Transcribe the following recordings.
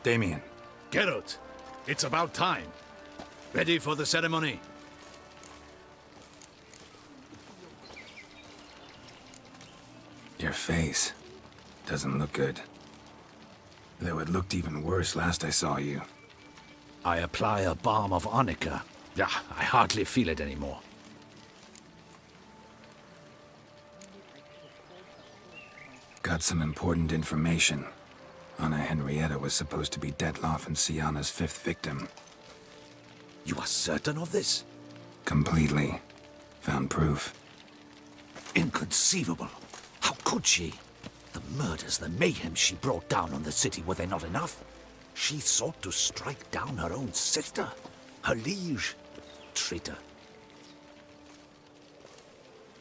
Damien. Geralt, it's about time. Ready for the ceremony? Your face doesn't look good. Though it looked even worse last I saw you. I apply a balm of arnica. Yeah, I hardly feel it anymore. Got some important information. Anna Henrietta was supposed to be Detloff and Syanna's 5th victim. You are certain of this? Completely. Found proof. Inconceivable. How could she? The murders, the mayhem she brought down on the city, were they not enough? She sought to strike down her own sister, her liege. Traitor.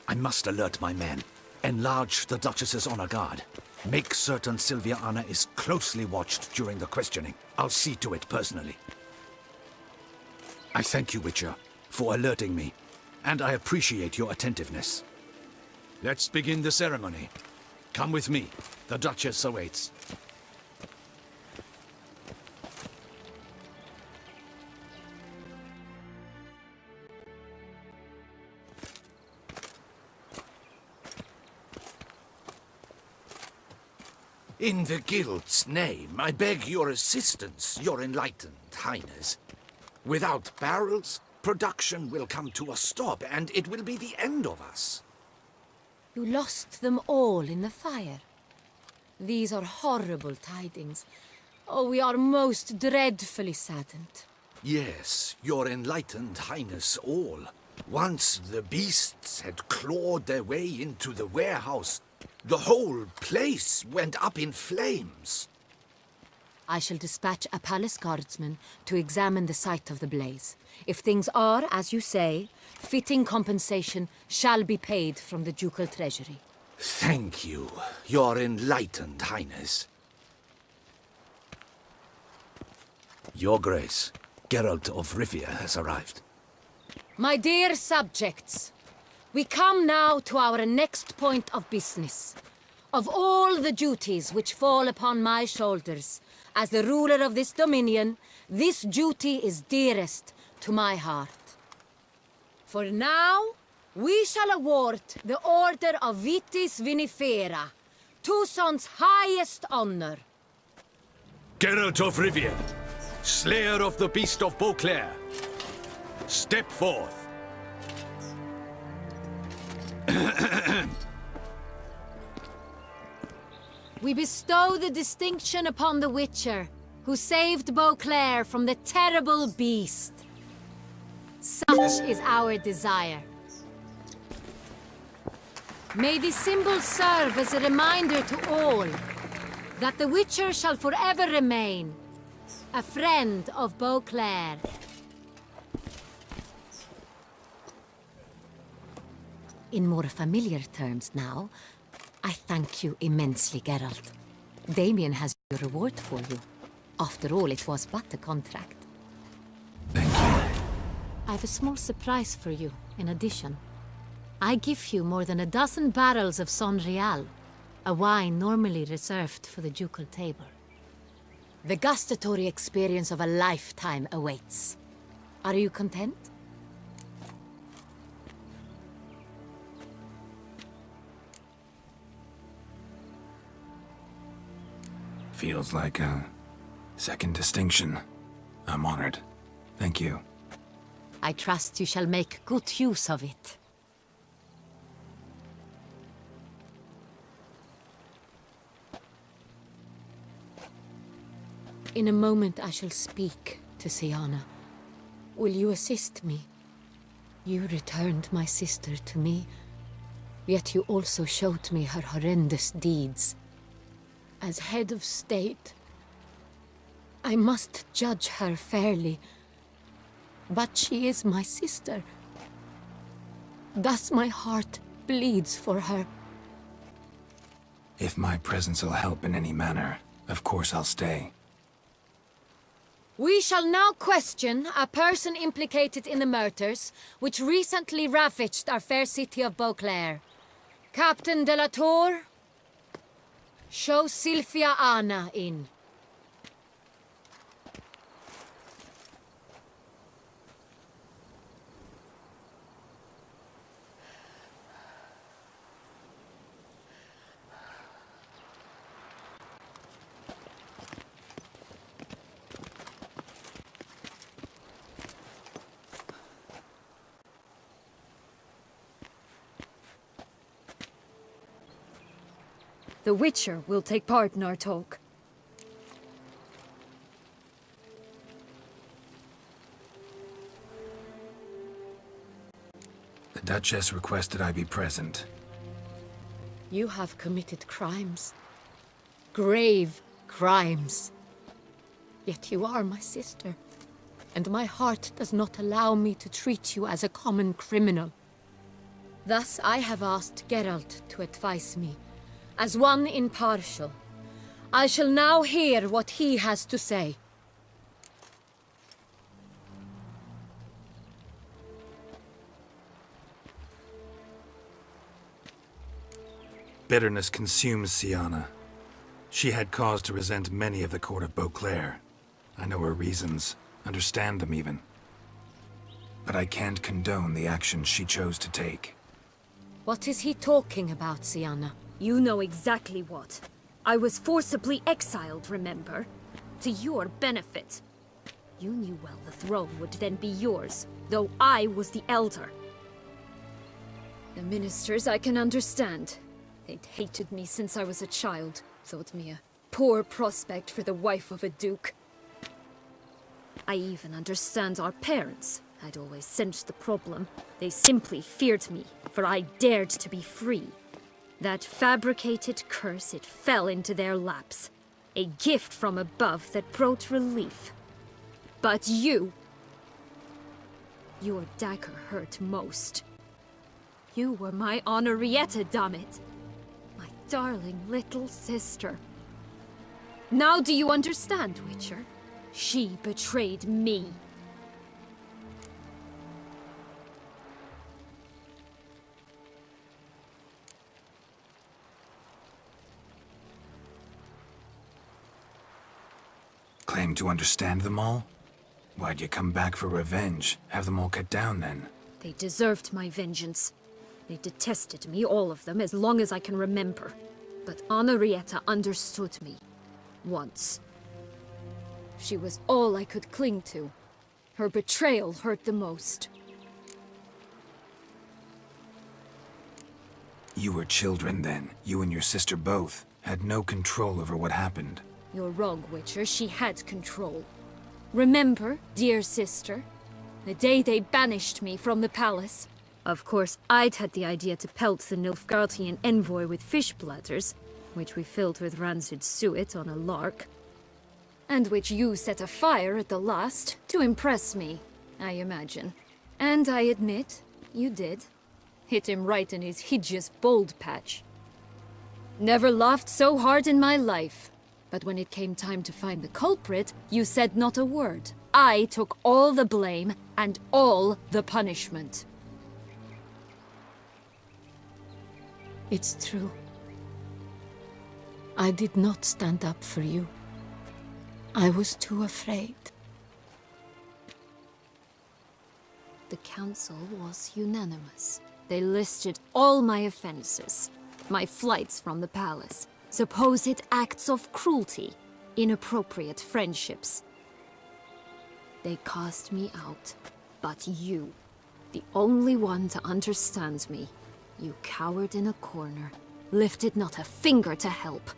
I must alert my men. Enlarge the Duchess's honor guard. Make certain Sylvia Anna is closely watched during the questioning. I'll see to it personally. I thank you, Witcher, for alerting me, and I appreciate your attentiveness. Let's begin the ceremony. Come with me. The Duchess awaits. In the Guild's name, I beg your assistance, your enlightened highness. Without barrels, production will come to a stop, and it will be the end of us. You lost them all in the fire. These are horrible tidings. Oh, we are most dreadfully saddened. Yes, your enlightened highness all. Once the beasts had clawed their way into the warehouse, the whole place went up in flames. I shall dispatch a palace guardsman to examine the site of the blaze. If things are, as you say, fitting compensation shall be paid from the ducal treasury. Thank you, your enlightened highness. Your Grace, Geralt of Rivia has arrived. My dear subjects, we come now to our next point of business. Of all the duties which fall upon my shoulders, as the ruler of this dominion, this duty is dearest to my heart. For now, we shall award the Order of Vitis Vinifera, Toussaint's highest honor. Geralt of Rivia, Slayer of the Beast of Beauclair, step forth. We bestow the distinction upon the Witcher, who saved Beauclair from the terrible beast. Such is our desire. May this symbol serve as a reminder to all that the Witcher shall forever remain a friend of Beauclair. In more familiar terms now, I thank you immensely, Geralt. Damien has your reward for you. After all, it was but a contract. Thank you. I have a small surprise for you, in addition. I give you more than a dozen barrels of Sonrial, a wine normally reserved for the ducal table. The gustatory experience of a lifetime awaits. Are you content? Feels like a second distinction. I'm honored. Thank you. I trust you shall make good use of it. In a moment I shall speak to Syanna. Will you assist me? You returned my sister to me, yet you also showed me her horrendous deeds. As head of state, I must judge her fairly. But she is my sister. Thus my heart bleeds for her. If my presence will help in any manner, of course I'll stay. We shall now question a person implicated in the murders which recently ravaged our fair city of Beauclair. Captain de la Tour, show Sylvia Anna in. The Witcher will take part in our talk. The Duchess requested I be present. You have committed crimes. Grave crimes. Yet you are my sister, and my heart does not allow me to treat you as a common criminal. Thus I have asked Geralt to advise me, as one impartial. I shall now hear what he has to say. Bitterness consumes Syanna. She had cause to resent many of the court of Beauclair. I know her reasons, understand them even. But I can't condone the actions she chose to take. What is he talking about, Syanna? You know exactly what. I was forcibly exiled, remember? To your benefit. You knew well the throne would then be yours, though I was the elder. The ministers I can understand. They'd hated me since I was a child, thought me a poor prospect for the wife of a duke. I even understand our parents. I'd always sensed the problem. They simply feared me, for I dared to be free. That fabricated curse, it fell into their laps. A gift from above that brought relief. But you... Your dagger hurt most. You were my Henrietta, damn it. My darling little sister. Now do you understand, Witcher? She betrayed me. Claim to understand them all? Why'd you come back for revenge? Have them all cut down then? They deserved my vengeance. They detested me, all of them, as long as I can remember. But Henrietta understood me. Once. She was all I could cling to. Her betrayal hurt the most. You were children then. You and your sister both had no control over what happened. You're wrong, Witcher. She had control. Remember, dear sister? The day they banished me from the palace. Of course, I'd had the idea to pelt the Nilfgaardian envoy with fish bladders, which we filled with rancid suet on a lark. And which you set afire at the last, to impress me, I imagine. And I admit, you did. Hit him right in his hideous bald patch. Never laughed so hard in my life. But when it came time to find the culprit, you said not a word. I took all the blame and all the punishment. It's true. I did not stand up for you. I was too afraid. The council was unanimous. They listed all my offenses. My flights from the palace. Supposed acts of cruelty. Inappropriate friendships. They cast me out. But you, the only one to understand me, you cowered in a corner, lifted not a finger to help.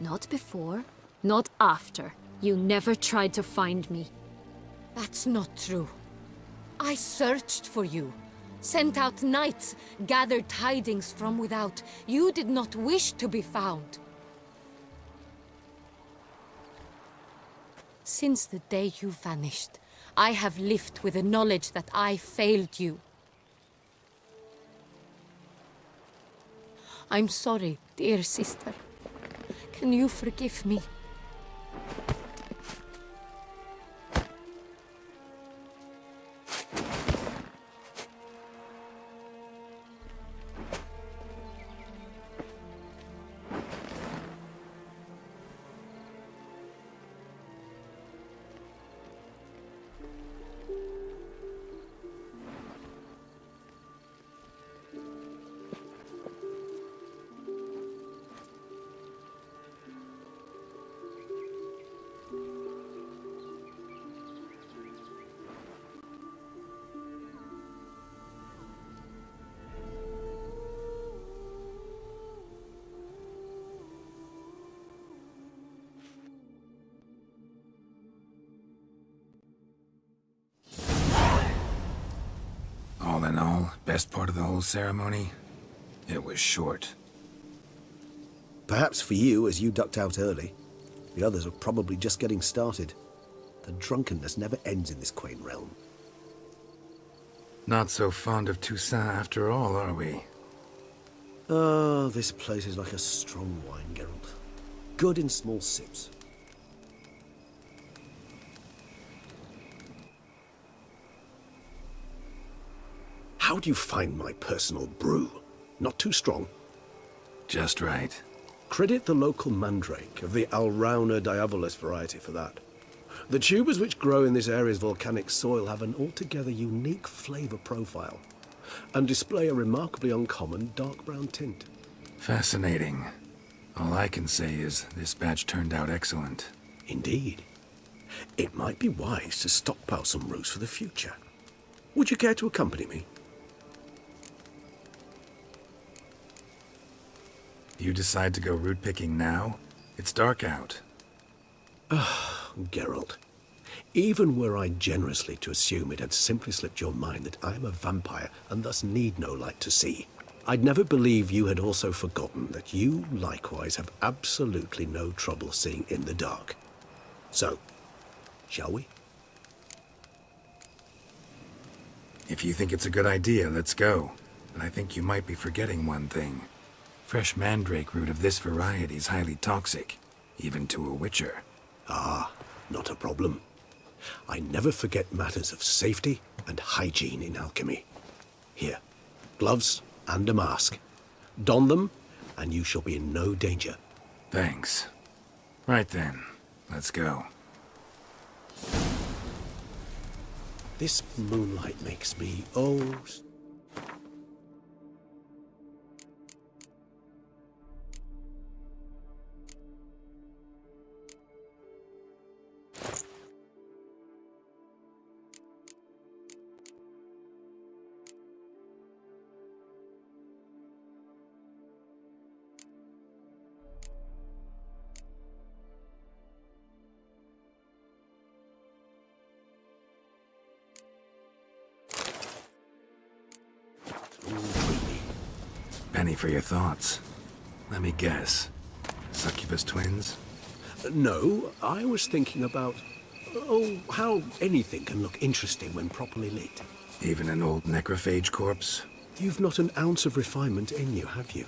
Not before, not after. You never tried to find me. That's not true. I searched for you. Sent out knights, gathered tidings from without. You did not wish to be found. Since the day you vanished, I have lived with the knowledge that I failed you. I'm sorry, dear sister. Can you forgive me? best part of the whole ceremony? It was short. Perhaps for you, as you ducked out early. The others are probably just getting started. The drunkenness never ends in this quaint realm. Not so fond of Toussaint after all, are we? Ah, this place is like a strong wine, Geralt. Good in small sips. How do you find my personal brew? Not too strong? Just right. Credit the local mandrake of the Alrauna diabolus variety for that. The tubers which grow in this area's volcanic soil have an altogether unique flavour profile and display a remarkably uncommon dark brown tint. Fascinating. All I can say is this batch turned out excellent. Indeed. It might be wise to stockpile some roots for the future. Would you care to accompany me? You decide to go root picking now? It's dark out. Geralt, even were I generously to assume it had simply slipped your mind that I am a vampire and thus need no light to see, I'd never believe you had also forgotten that you likewise have absolutely no trouble seeing in the dark. So, shall we? If you think it's a good idea, let's go. But I think you might be forgetting one thing. Fresh mandrake root of this variety is highly toxic, even to a witcher. Ah, not a problem. I never forget matters of safety and hygiene in alchemy. Here, gloves and a mask. Don them, and you shall be in no danger. Thanks. Right then, let's go. This moonlight makes me, oh... Penny for your thoughts. Let me guess. Succubus twins? No, I was thinking about, oh, how anything can look interesting when properly lit. Even an old necrophage corpse? You've not an ounce of refinement in you, have you?